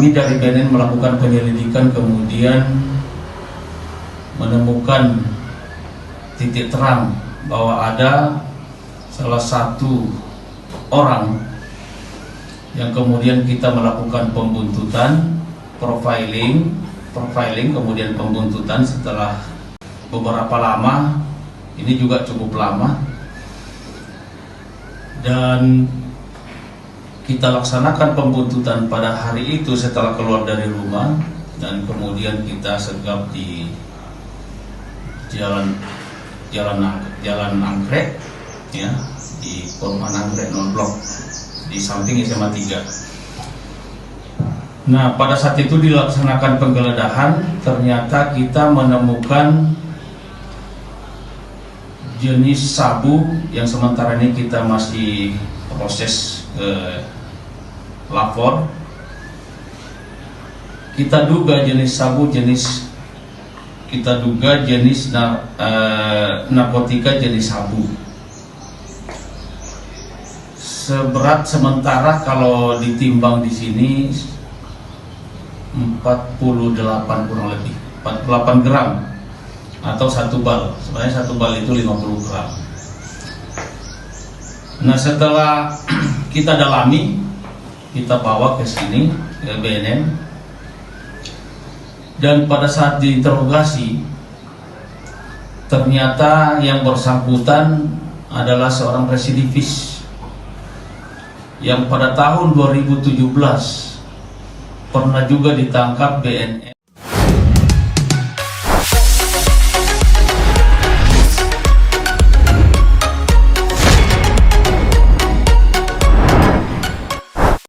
kami dari BNN melakukan penyelidikan, kemudian menemukan titik terang bahwa ada salah satu orang yang kemudian kita melakukan pembuntutan, profiling, kemudian pembuntutan setelah beberapa lama, ini juga cukup lama, dan kita laksanakan pembuntutan pada hari itu setelah keluar dari rumah, dan kemudian kita sergap di jalan Anggrek, ya, di Perumahan Anggrek non blok di samping SMA 3. Nah, pada saat itu dilaksanakan penggeledahan, ternyata kita menemukan jenis sabu yang sementara ini kita masih proses lapor. Kita duga jenis sabu narkotika jenis sabu. Seberat sementara kalau ditimbang di sini 48 kurang lebih 48 gram atau 1 bal. Sebenarnya 1 bal itu 50 gram. Nah, setelah kita dalami, kita bawa ke sini ke BNN, dan pada saat diinterogasi ternyata yang bersangkutan adalah seorang residivis yang pada tahun 2017 pernah juga ditangkap BNN